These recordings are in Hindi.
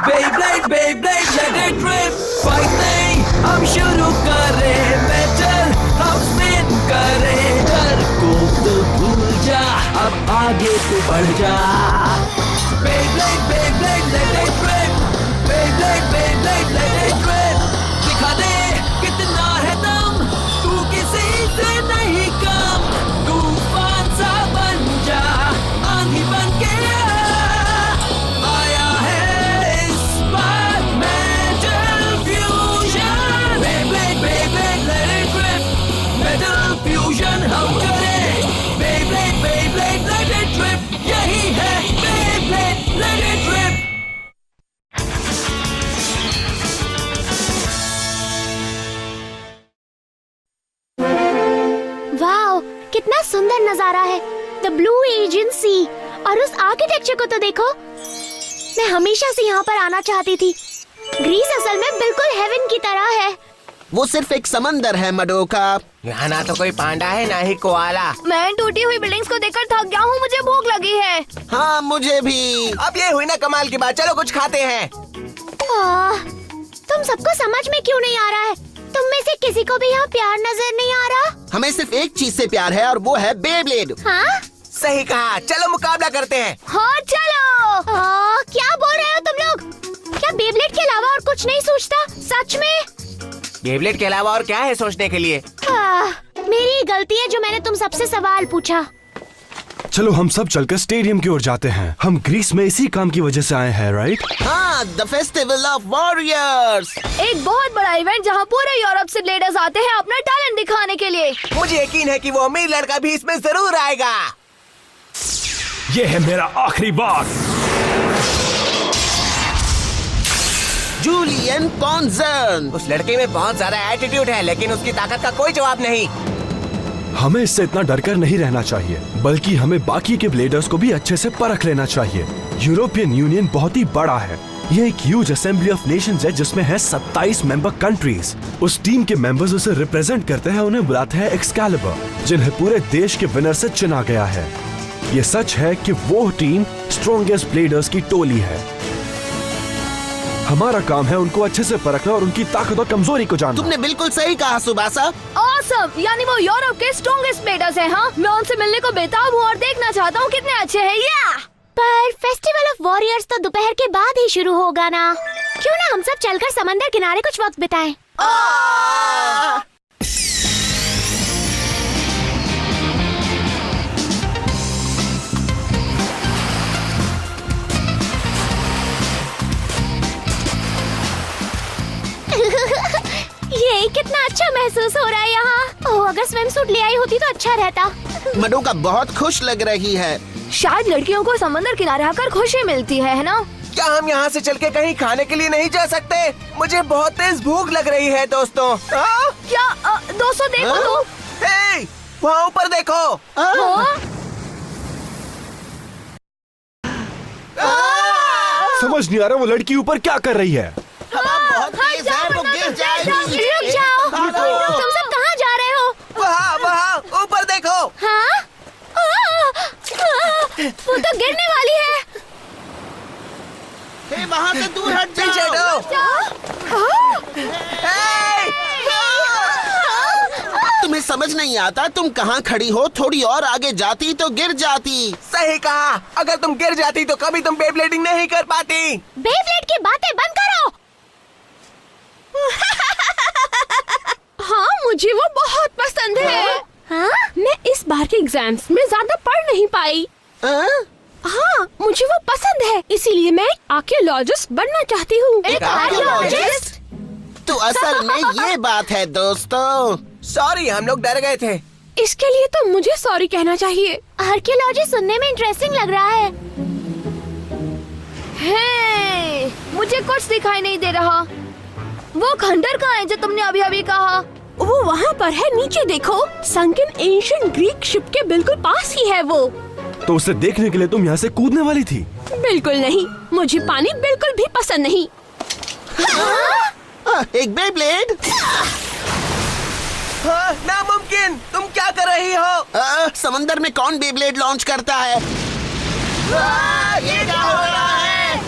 Beyblade, Beyblade, let it rip. Fight नहीं, हम शुरू करें मेटल, हम स्पिन करें डर को तो भूल जा, अब आगे तो बढ़ जा. Beyblade, Beyblade, let it rip. Beyblade, Beyblade, let it rip. दिखा दे कितना है दम, तू किसी से नहीं कम. तूफान सा बन जा, आंधी बन के आया है इस बार metal fusion. Beyblade, Beyblade, let it rip. Metal fusion हम करें. Beyblade, Beyblade, let it rip. यही है Beyblade, let it rip. Wow, कितना सुंदर नजारा है. The blue agency. और उस आर्किटेक्चर को तो देखो. मैं हमेशा से यहाँ पर आना चाहती थी. ग्रीस असल में बिल्कुल हेवन की तरह है. वो सिर्फ एक समंदर है मडोका. यहाँ ना तो कोई पांडा है ना ही कोआला. मैं टूटी हुई बिल्डिंग्स को देखकर थक गया हूँ. मुझे भूख लगी है. हाँ मुझे भी. अब ये हुई ना कमाल की बात. चलो कुछ खाते हैं. तुम सबको समझ में क्यों नहीं आ रहा है? तुम में से किसी को भी यहाँ प्यार नजर नहीं आ रहा? हमें सिर्फ एक चीज से प्यार है और वो है बेब्लेड. हाँ? सही कहा. चलो मुकाबला करते हैं. हाँ चलो. क्या बोल रहे हो तुम लोग? क्या बेब्लेड के अलावा और कुछ नहीं सोचता? सच में? बेब्लेड के अलावा और क्या है सोचने के लिए? मेरी गलती है जो मैंने तुम सबसे सवाल पूछा. चलो हम सब चलकर स्टेडियम की ओर जाते हैं. हम ग्रीस में इसी काम की वजह से आए हैं, राइट? हाँ, द फेस्टिवल ऑफ वॉरियर्स. एक बहुत बड़ा इवेंट जहाँ पूरे यूरोप से ब्लेडर्स आते हैं अपना टैलेंट दिखाने के लिए. मुझे यकीन है कि वो अमीर लड़का भी इसमें जरूर आएगा. ये है मेरा आखिरी बार. जूलियन पॉन्जन. उस लड़के में बहुत ज्यादा एटीट्यूड है लेकिन उसकी ताकत का कोई जवाब नहीं. हमें इससे इतना डरकर नहीं रहना चाहिए, बल्कि हमें बाकी के ब्लेडर्स को भी अच्छे से परख लेना चाहिए. यूरोपियन यूनियन बहुत ही बड़ा है. ये एक ह्यूज असेंबली ऑफ नेशंस है जिसमें है 27 मेंबर कंट्रीज. उस टीम के मेंबर्स उसे रिप्रेजेंट करते हैं. उन्हें बुलाते हैं एक्सकैलिबर, जिन्हें पूरे देश के विनर से चुना गया है. ये सच है कि वो टीम स्ट्रॉन्गेस्ट ब्लेडर्स की टोली है. हमारा काम है उनको अच्छे से परखना और उनकी ताकत और कमजोरी को जानना. तुमने बिल्कुल सही कहा सुबासा. ऑसम. यानी वो यूरोप के स्ट्रॉन्गेस्ट ब्लेडर्स हैं. हाँ, मैं उनसे मिलने को बेताब हूँ और देखना चाहता हूँ कितने अच्छे हैं. या पर फेस्टिवल ऑफ वॉरियर्स तो दोपहर के बाद ही शुरू होगा ना. क्यों ना हम सब चलकर समंदर किनारे कुछ वक्त बिताएं. ये कितना अच्छा महसूस हो रहा है यहाँ. ओह, अगर स्विम सूट ले आई होती तो अच्छा रहता. मडोका बहुत खुश लग रही है. शायद लड़कियों को समंदर किनारे आकर खुशी मिलती है ना? क्या हम यहाँ से चल के कहीं खाने के लिए नहीं जा सकते? मुझे बहुत तेज भूख लग रही है दोस्तों. क्या दोस्तों देखो तो. हे, वहाँ ऊपर देखो. समझ नहीं आ रहा वो लड़की ऊपर क्या कर रही है. हवा बहुत तेज है, वो गिर जाएगी. रुक जाओ. तुम सब कहाँ जा रहे हो? वहाँ ऊपर देखो. हाँ? वो तो गिरने वाली है. हे, वहाँ से दूर हट पीछे जाओ. हे! तुम्हें समझ नहीं आता तुम कहाँ खड़ी हो. थोड़ी और आगे जाती तो गिर जाती. सही कहा. अगर तुम गिर जाती तो कभी तुम बेब्लेडिंग नहीं कर पाती. बेब्लेड की बातें बंद करो. हाँ, मुझे वो बहुत पसंद है. हाँ? मैं इस बार के एग्जाम्स में ज्यादा पढ़ नहीं पाई. हाँ, मुझे वो पसंद है, इसीलिए मैं आर्कियोलॉजिस्ट बनना चाहती हूँ. एक आर्कियोलॉजिस्ट? तो असल में ये बात है दोस्तों. सॉरी, हम लोग डर गए थे. इसके लिए तो मुझे सॉरी कहना चाहिए. आर्कियोलॉजी सुनने में इंटरेस्टिंग लग रहा है. हे, मुझे कुछ दिखाई नहीं दे रहा. वो खंडर कहाँ है जो तुमने अभी अभी कहा? वो वहाँ पर है. नीचे देखो. संकन एंशिएंट ग्रीक शिप के बिल्कुल पास ही है वो. तो उसे देखने के लिए तुम यहाँ से कूदने वाली थी? बिल्कुल नहीं. मुझे पानी बिल्कुल भी पसंद नहीं. एक बेब्लेड. नामुमकिन. तुम क्या कर रही हो? समंदर में कौन बेब्लेड लॉन्च करता है? ये क्या हो रहा है?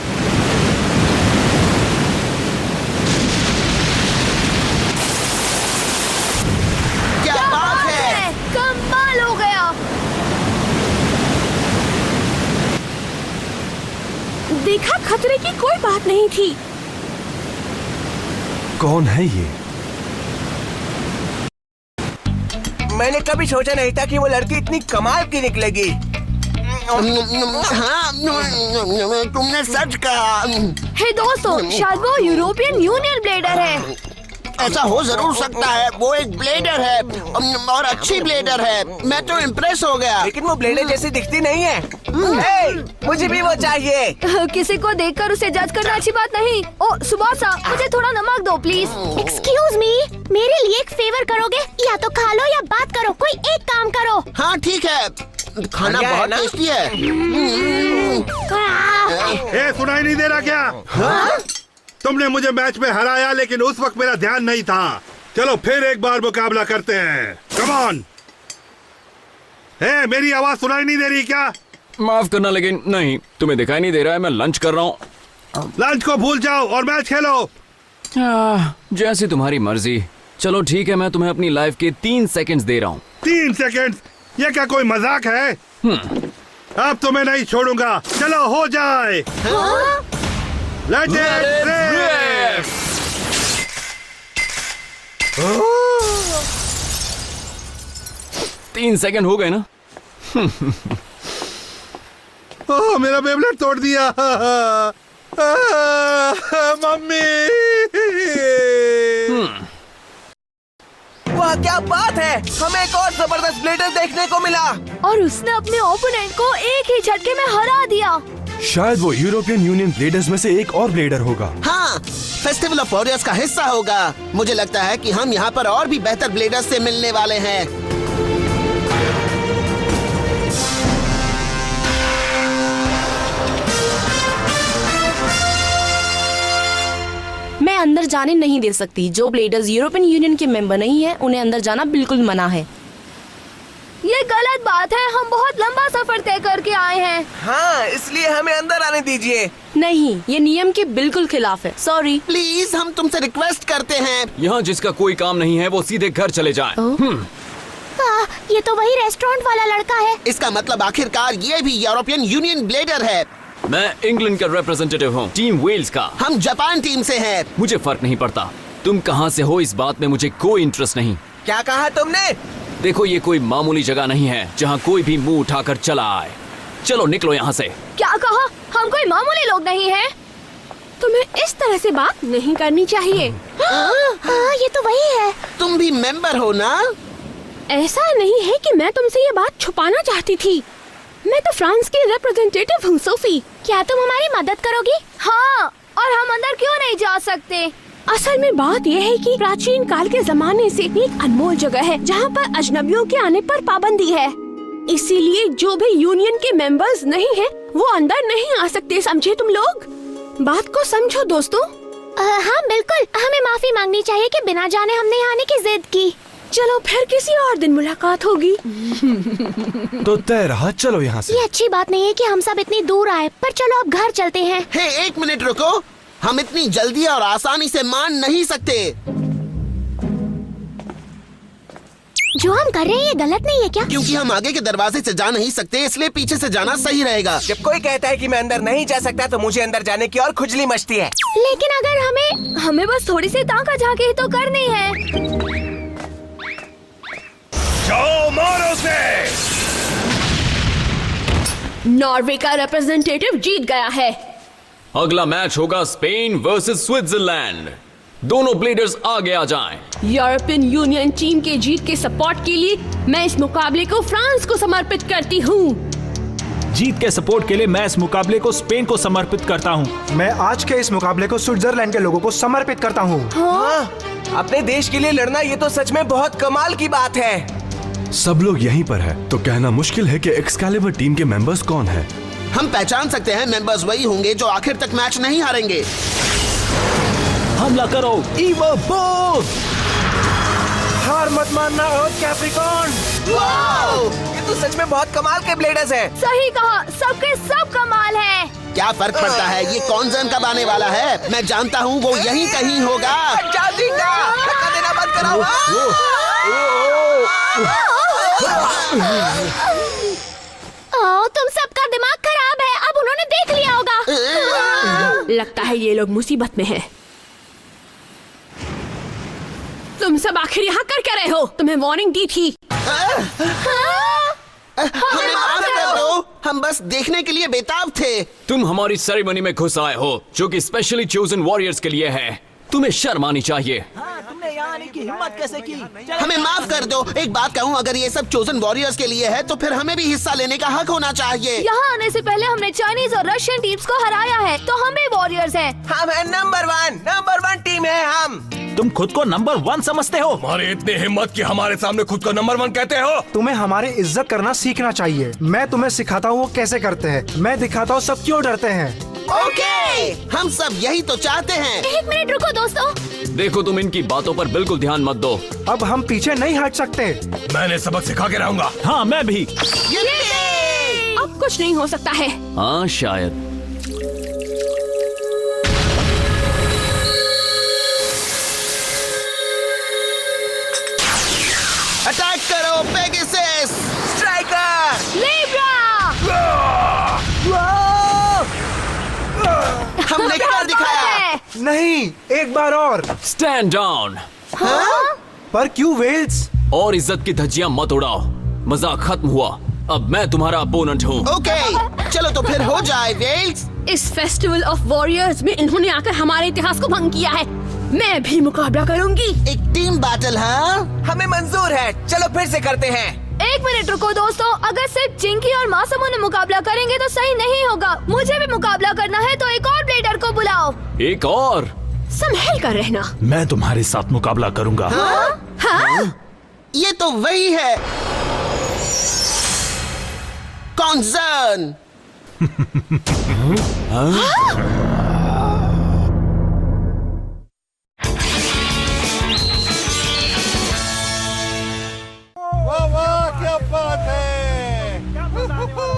की कोई बात नहीं थी। कौन है ये? मैंने कभी सोचा नहीं था कि वो लड़की इतनी कमाल की निकलेगी। हाँ, तुमने सच कहा। हे दोस्तों, शायद वो यूरोपियन यूनियन ब्लेडर है। ऐसा हो जरूर सकता है। वो एक ब्लेडर है और अच्छी ब्लेडर है। मैं तो इम्प्रेस हो गया। लेकिन वो ब्लेडर जैसी दिखती नहीं है। हे, मुझे भी वो चाहिए। किसी को देखकर उसे जज करना अच्छी बात नहीं। ओ सुबोसा, मुझे थोड़ा नमक दो प्लीज। एक्सक्यूज मी, मेरे लिए एक फेवर करोगे? या तो खा लो या बात करो, कोई एक काम करो। हाँ ठीक है, खाना बढ़िया है बहुत ना? टेस्टी है। ए, सुनाई नहीं दे रहा क्या? हाँ? तुमने मुझे मैच में हराया, लेकिन उस वक्त मेरा ध्यान नहीं था। चलो फिर एक बार मुकाबला करते हैं। Come on. मेरी आवाज सुनाई नहीं दे रही क्या? माफ करना, लेकिन नहीं, तुम्हें दिखाई नहीं दे रहा है। मैं लंच कर रहा हूँ। लंच को भूल जाओ और मैच खेलो। जैसी तुम्हारी मर्जी। चलो ठीक है, मैं तुम्हें अपनी लाइफ के 3 सेकंड्स दे रहा हूँ। 3 सेकंड? ये क्या कोई मजाक है? अब तुम्हें नहीं छोड़ूंगा। चलो हो जाए। Let's race. 3 सेकंड हो गए ना? ओह, मेरा बेबलेट तोड़ दिया। मम्मी। वाह क्या बात है, हमें एक और जबरदस्त ब्लेडर देखने को मिला। और उसने अपने ओपोनेंट को एक ही झटके में हरा दिया। शायद वो यूरोपियन यूनियन ब्लेडर्स में से एक और ब्लेडर होगा। हाँ, फेस्टिवल ऑफ वॉरियर्स का हिस्सा होगा। मुझे लगता है कि हम यहाँ पर और भी बेहतर ब्लेडर्स से मिलने वाले हैं। मैं अंदर जाने नहीं दे सकती। जो ब्लेडर्स यूरोपियन यूनियन के मेंबर नहीं है, उन्हें अंदर जाना बिल्कुल मना है। ये गलत बात है, हम बहुत लंबा सफर तय करके आए हैं। हाँ, इसलिए हमें अंदर आने दीजिए। नहीं, ये नियम के बिल्कुल खिलाफ है। सॉरी। प्लीज, हम तुमसे रिक्वेस्ट करते हैं। यहाँ जिसका कोई काम नहीं है वो सीधे घर चले जाए। ये तो वही रेस्टोरेंट वाला लड़का है। इसका मतलब आखिरकार ये भी यूरोपियन यूनियन ब्लेडर है। मैं इंग्लैंड का रिप्रेजेंटेटिव हूँ, टीम वेल्स का। हम जापान टीम से हैं। मुझे फर्क नहीं पड़ता तुम कहाँ से हो, इस बात में मुझे कोई इंटरेस्ट नहीं। क्या कहा तुमने? देखो, ये कोई मामूली जगह नहीं है जहाँ कोई भी मुंह उठाकर चला आए। चलो निकलो यहाँ से। क्या कहा? हम कोई मामूली लोग नहीं हैं। तुम्हें इस तरह से बात नहीं करनी चाहिए। ये तो वही है। तुम भी मेंबर हो ना? ऐसा नहीं है कि मैं तुमसे ये बात छुपाना चाहती थी। मैं तो फ्रांस की रिप्रेजेंटेटिव हूँ, सोफी। क्या तुम हमारी मदद करोगी? हाँ, और हम अंदर क्यों नहीं जा सकते? असल में बात यह है कि प्राचीन काल के जमाने से एक अनमोल जगह है जहाँ पर अजनबियों के आने पर पाबंदी है। इसीलिए जो भी यूनियन के मेंबर्स नहीं हैं, वो अंदर नहीं आ सकते। समझे तुम लोग? बात को समझो दोस्तों। हाँ बिल्कुल, हमें माफी मांगनी चाहिए कि बिना जाने हमने यहाँ आने की जिद की। चलो फिर किसी और दिन मुलाकात होगी। तो तय रहा, चलो यहाँ से। ये अच्छी बात नहीं है कि हम सब इतनी दूर आए, पर चलो अब घर चलते हैं। हे, एक मिनट रुको। हम इतनी जल्दी और आसानी से मान नहीं सकते। जो हम कर रहे हैं ये गलत नहीं है क्या? क्योंकि हम आगे के दरवाजे से जा नहीं सकते, इसलिए पीछे से जाना सही रहेगा। जब कोई कहता है कि मैं अंदर नहीं जा सकता, तो मुझे अंदर जाने की और खुजली मचती है। लेकिन अगर हमें बस थोड़ी सी ताका झांकी ही तो करनी है। जाओ मारो से। नॉर्वे का रिप्रेजेंटेटिव जीत गया है। अगला मैच होगा स्पेन वर्सेस स्विट्जरलैंड। दोनों ब्लेडर्स आगे आ जाएं। यूरोपियन यूनियन टीम के जीत के सपोर्ट के लिए मैं इस मुकाबले को फ्रांस को समर्पित करती हूँ। जीत के सपोर्ट के लिए मैं इस मुकाबले को स्पेन को समर्पित करता हूँ। मैं आज के इस मुकाबले को स्विट्जरलैंड के लोगों को समर्पित करता हूँ। हाँ, अपने देश के लिए लड़ना ये तो सच में बहुत कमाल की बात है। सब लोग यहीं पर है, तो कहना मुश्किल है कि एक्सकैलिबर टीम के मेंबर्स कौन है। हम पहचान सकते हैं, मेंबर्स वही होंगे जो आखिर तक मैच नहीं हारेंगे। हमला करो ईवो बोल। हार मत मानना ओ कैप्रिकॉर्न। ये तो सच में बहुत कमाल के ब्लेडर्स हैं। सही कहा, सबके सब कमाल है। क्या फर्क पड़ता है? ये कौन जन कब आने वाला है? मैं जानता हूँ, वो यहीं कहीं होगा। जल्दी का धक्का देना बंद करो। ओह, तुम सबका दिमाग खराब है। अब उन्होंने देख लिया होगा। लगता है ये लोग मुसीबत में हैं। तुम सब आखिर यहाँ कर क्या रहे हो? तुम्हें वार्निंग दी थी। हमें माफ कर दो, हम बस देखने के लिए बेताब थे। तुम हमारी सेरेमनी में घुस आए हो जो कि स्पेशली चोजन वॉरियर्स के लिए है। तुम्हें शर्म आनी चाहिए। तुमने यहाँ आने की हिम्मत कैसे की? हमें माफ कर दो। एक बात कहूँ, अगर ये सब चोजन वॉरियर्स के लिए है तो फिर हमें भी हिस्सा लेने का हक होना चाहिए। यहाँ आने से पहले हमने चाइनीज और रशियन टीम्स को हराया है, तो हम भी वॉरियर्स हैं। हम है नंबर वन टीम है हम। तुम खुद को नंबर 1 समझते हो? हमारे इतने हिम्मत कि हमारे सामने खुद को नंबर 1 कहते हो? तुम्हें हमारी इज्जत करना सीखना चाहिए। मैं तुम्हें सिखाता हूँ वो कैसे करते हैं। मैं दिखाता हूँ सब क्यों डरते हैं। ओके, हम सब यही तो चाहते हैं। एक मिनट रुको दोस्तों। देखो, तुम इनकी बातों पर बिल्कुल ध्यान मत दो। अब हम पीछे नहीं हट सकते। मैंने सबक सिखा के रहूंगा। हाँ, मैं भी। अब कुछ नहीं हो सकता है। हाँ, शायद। अटैक करो पेगासस! स्ट्राइकर! लिब्रा! हमने क्या दिखाया? नहीं, एक बार और। Stand down. पर क्यों वेल्स? और इज्जत की धज्जियां मत उड़ाओ। मजाक खत्म हुआ। अब मैं तुम्हारा अपोनेंट हूँ। ओके, चलो तो फिर हो जाए वेल्स। इस फेस्टिवल ऑफ वॉरियर्स में इन्होंने आकर हमारे इतिहास को भंग किया है। मैं भी मुकाबला करूंगी। एक टीम बैटल, हाँ? हमें मंजूर है। चलो फिर से करते हैं। एक मिनट रुको दोस्तों, अगर सिर्फ चिंकी और मासूमो ने मुकाबला करेंगे तो सही नहीं होगा। मुझे भी मुकाबला करना है, तो एक और ब्लेडर को बुलाओ। एक और? संभल कर रहना। मैं तुम्हारे साथ मुकाबला करूंगा। हाँ? ये तो वही है, कॉन्सर्न। क्या बात है?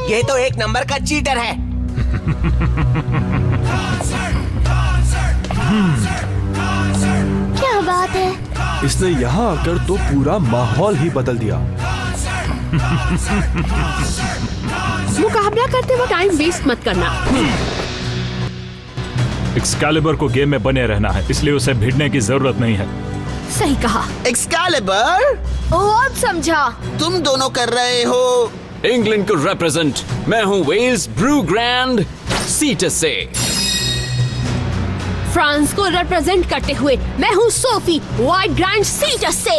ये तो एक नंबर का चीटर है। क्या बात है? इसने यहाँ आकर तो पूरा माहौल ही बदल दिया। मुकाबला करते वक्त टाइम वेस्ट मत करना। एक्सकैलिबर को गेम में बने रहना है, इसलिए उसे भिड़ने की जरूरत नहीं है। सही कहा। एक्सकैलिबर? ओह, अब समझा। तुम दोनों कर रहे हो। इंग्लैंड को रिप्रेजेंट मैं हूँ वेल्स ब्रू ग्रैंड सीटस से। फ्रांस को रिप्रेजेंट करते हुए मैं हूँ सोफी वाइट ग्रैंड सीटस से।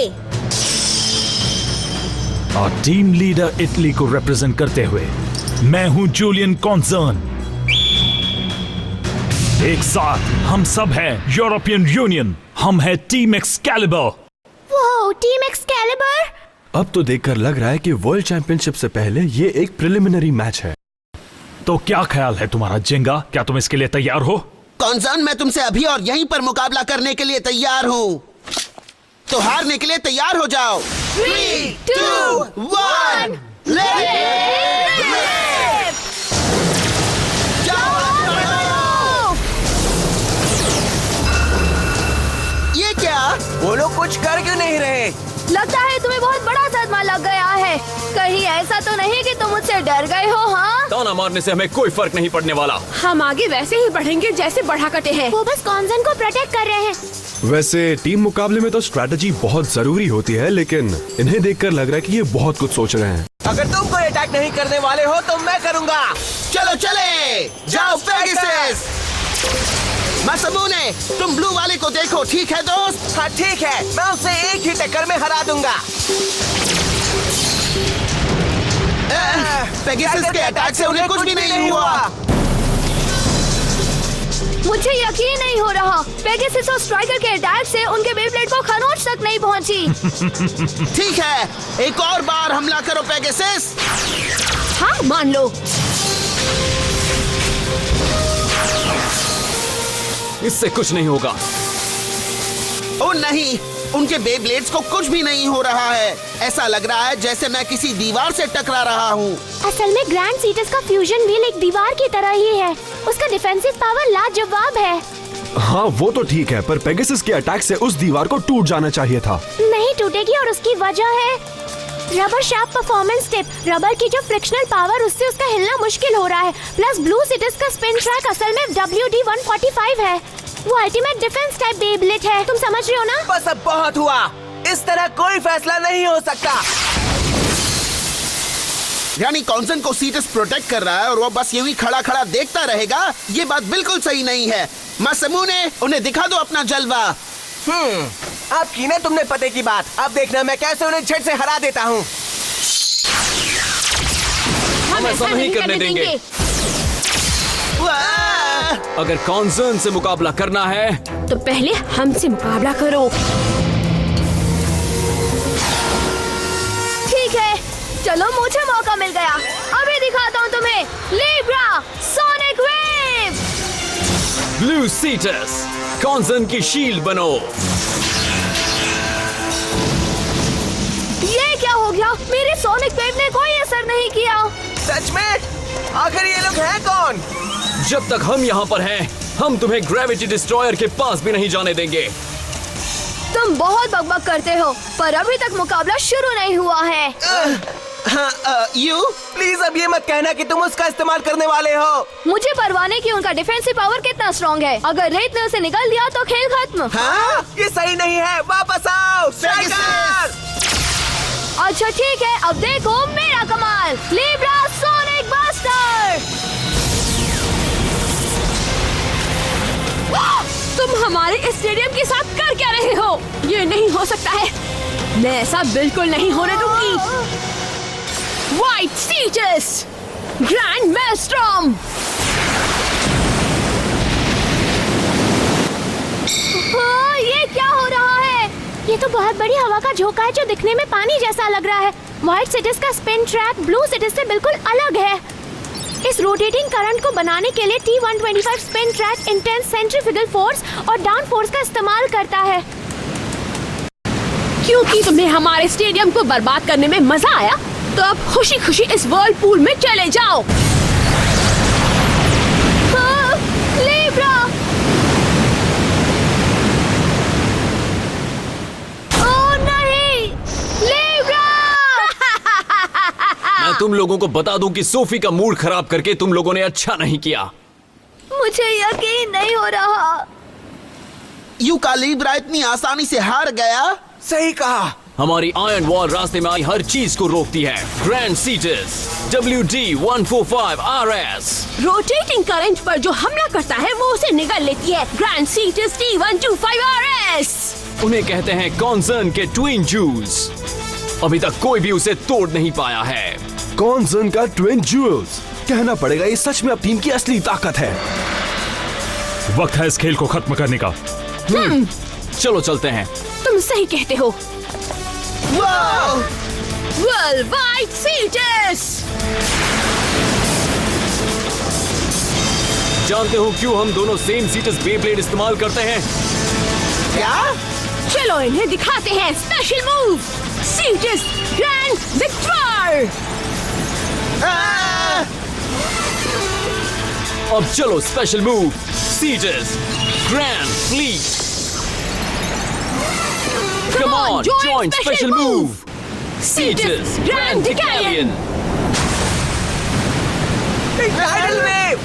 और टीम लीडर इटली को रिप्रेजेंट करते हुए मैं हूँ जूलियन कॉन्सर्न। एक साथ हम सब हैं यूरोपियन यूनियन। हम हैं टीम एक्सकैलिबर। वाह, टीम एक्सकैलिबर! अब तो देखकर लग रहा है कि वर्ल्ड चैंपियनशिप से पहले ये एक प्रिलिमिनरी मैच है। तो क्या ख्याल है तुम्हारा जेंगा? क्या तुम इसके लिए तैयार हो? कॉन्सर्न, मैं तुमसे अभी और यहीं पर मुकाबला करने के लिए तैयार हूँ। तो हारने के लिए तैयार हो जाओ। 3, 2, 1, ये क्या? वो लोग कुछ कर क्यों नहीं रहे? लगता है तुम्हें बहुत बड़ा सदमा लग गया है। कहीं ऐसा तो नहीं कि तुम मुझसे डर गए हो? हाँ, ताना मारने से हमें कोई फर्क नहीं पड़ने वाला। हम आगे वैसे ही बढ़ेंगे जैसे बढ़ा कटे हैं। वो बस कॉन्सर्न को प्रोटेक्ट कर रहे हैं। वैसे टीम मुकाबले में तो स्ट्रैटेजी बहुत जरूरी होती है, लेकिन इन्हें देखकर लग रहा है कि ये बहुत कुछ सोच रहे हैं। अगर तुम कोई अटैक नहीं करने वाले हो तो मैं करूंगा। चलो चले जाओ पेगासस। मासूमोने, तुम ब्लू वाले को देखो, ठीक है दोस्त? हाँ ठीक है, मैं उसे एक ही टक्कर में हरा दूंगा। पेगासस के अटैक से उन्हें कुछ भी नहीं हुआ। मुझे यकीन नहीं हो रहा। पेगासस और स्ट्राइकर के अटैक से उनके बेब्लेड को खरोंच तक नहीं पहुंची। ठीक है, एक और बार हमला करो पेगासस। हाँ, मान लो। इससे कुछ नहीं होगा। ओ नहीं, उनके बेब्लेड्स को कुछ भी नहीं हो रहा है। ऐसा लग रहा है जैसे मैं किसी दीवार से टकरा रहा हूँ। असल में ग्रैंड सीटस का फ्यूजन व्हील एक दीवार की तरह ही है। उसका डिफेंसिव पावर लाजवाब है। हाँ, वो तो ठीक है, पर पेगासस के अटैक से उस दीवार को टूट जाना चाहिए था। नहीं टूटेगी, और उसकी वजह है rubber sharp performance tip. Rubber की जो फ्रिक्शनल पावर, उससे उसका हिलना मुश्किल हो रहा है। प्लस ब्लू सिटिस का स्पिन ट्रैक असल में WD-145 है। वो अल्टीमेट डिफेंस टाइप बेब्लेड है, तुम समझ रहे हो ना? बस अब बहुत हुआ, इस तरह कोई फैसला नहीं हो सकता। यानी कॉन्सन को सीटस प्रोटेक्ट कर रहा है और वो बस यूं ही खड़ा खड़ा देखता रहेगा? ये बात बिल्कुल सही नहीं है। मासमूने, उन्हें दिखा दो अपना जलवा। अब की ना तुमने पते की बात। अब देखना मैं कैसे उन्हें झट से हरा देता हूँ। हम ऐसा नहीं करने देंगे। अगर कॉन्सर्न से मुकाबला करना है तो पहले हमसे मुकाबला करो। ठीक है, चलो मुझे मौका मिल गया। अभी दिखाता हूँ तुम्हें Libra sonic wave. Blue seats, concern की शील्ड बनो। ये क्या हो गया? मेरे सोनिक वेव ने कोई असर नहीं किया। सच में? आखिर ये लोग हैं कौन? जब तक हम यहाँ पर हैं, हम तुम्हें ग्रेविटी डिस्ट्रॉयर के पास भी नहीं जाने देंगे। तुम बहुत बकबक करते हो, पर अभी तक मुकाबला शुरू नहीं हुआ है। यू प्लीज अब ये मत कहना कि तुम उसका इस्तेमाल करने वाले हो। मुझे परवाह नहीं कि उनका डिफेंसिव पावर कितना स्ट्रॉन्ग है। अगर रेत ने उसे निगल दिया तो खेल खत्म। हाँ? ये सही नहीं है, वापस आओ स्ट्राइकर। अच्छा ठीक है, अब देखो मेरा कमाल, लीब्रा सोनिक बस्टर। तुम हमारे स्टेडियम के साथ कर क्या रहे हो? ये नहीं हो सकता है, मैं ऐसा बिल्कुल नहीं होने दूंगी। White seats, grand maelstrom. ये क्या हो रहा है? ये तो बहुत बड़ी हवा का झोंका है जो दिखने में पानी जैसा लग रहा है। व्हाइट सिटिस का स्पिन ट्रैक ब्लू सिटिस से बिल्कुल अलग है। इस रोटेटिंग करंट को बनाने के लिए T125 spin track intense centrifugal force और डाउन फोर्स का इस्तेमाल करता है। क्योंकि तुम्हें हमारे स्टेडियम को बर्बाद करने में मजा आया, तो अब खुशी खुशी इस वर्लपूल में चले जाओ। लीब्रा! ओह नहीं! लीब्रा! मैं तुम लोगों को बता दूं कि सोफी का मूड खराब करके तुम लोगों ने अच्छा नहीं किया। मुझे यकीन नहीं हो रहा। यू का लीब्रा इतनी आसानी से हार गया? सही कहा। हमारी आयरन वॉल रास्ते में आई हर चीज को रोकती है। Grand seats WD-145 RS rotating current पर जो हमला करता है वो उसे निगल लेती है। Grand seats T125 RS। उन्हें कहते हैं कॉन्सर्न के ट्विन जूल्स। अभी तक कोई भी उसे तोड़ नहीं पाया है। कॉन्सर्न का ट्विन जूल्स, कहना पड़ेगा ये सच में अब टीम की असली ताकत है। वक्त है इस खेल को खत्म करने का। चलो चलते हैं। तुम सही कहते हो। Worldwide seats. जानते हो क्यों हम दोनों सेम सीटस बेब्लेड इस्तेमाल करते हैं? क्या? चलो इन्हें दिखाते हैं special move, Cetus grand victor. अब चलो special move, Cetus grand fleet. Come on, join special move. Cetus Grand Decalion. Tidal wave.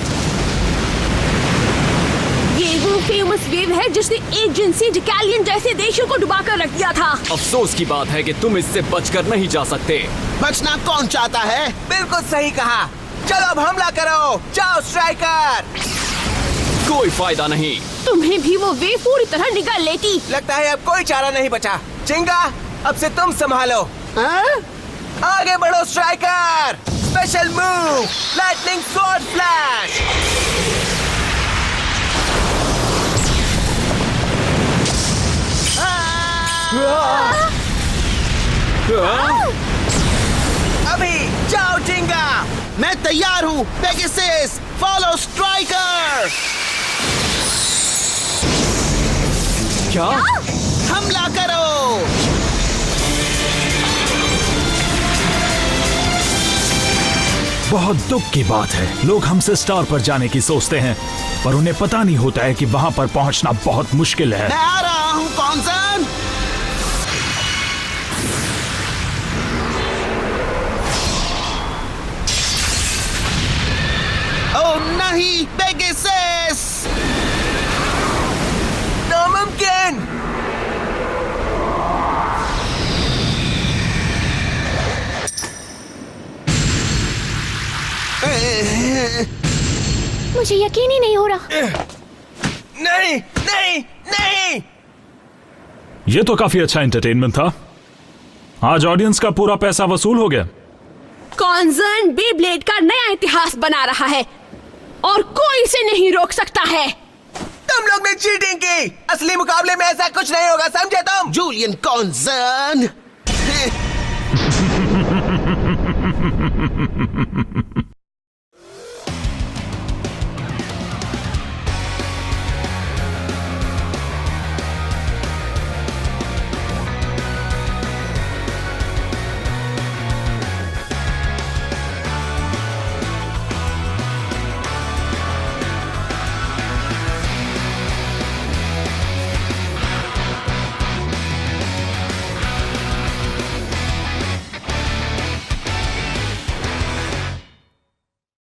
ये वो फेमस वेव है जिसने एजेंसी डिकैलियन जैसे देशों को डुबाकर रख दिया था। अफसोस की बात है कि तुम इससे बचकर नहीं जा सकते। बचना कौन चाहता है? बिल्कुल सही कहा। चलो अब हमला करो, जाओ स्ट्राइकर। कोई फायदा नहीं। तुम्हें भी वो वेव पूरी तरह निगल लेती। लगता है अब कोई चारा नहीं बचा। चिंगा, अब से तुम संभालो। आगे बढ़ो striker. Special move, lightning sword flash. अभी जाओ चिंगा। मैं तैयार हूँ। Pegasus, follow striker. क्या? हमला करो। बहुत दुख की बात है, लोग हमसे स्टार पर जाने की सोचते हैं, पर उन्हें पता नहीं होता है कि वहां पर पहुंचना बहुत मुश्किल है। मैं आ रहा हूँ कॉन्सर्न। नहीं, पेगासस। नामुमकिन। मुझे यकीन ही नहीं हो रहा। नहीं नहीं नहीं। ये तो काफी अच्छा एंटरटेनमेंट था। आज ऑडियंस का पूरा पैसा वसूल हो गया। कॉन्जर्न बी ब्लेड का नया इतिहास बना रहा है और कोई इसे नहीं रोक सकता है। तुम लोग ने चीटिंग की। असली मुकाबले में ऐसा कुछ नहीं होगा, समझे तुम? जूलियन कॉन्जर्न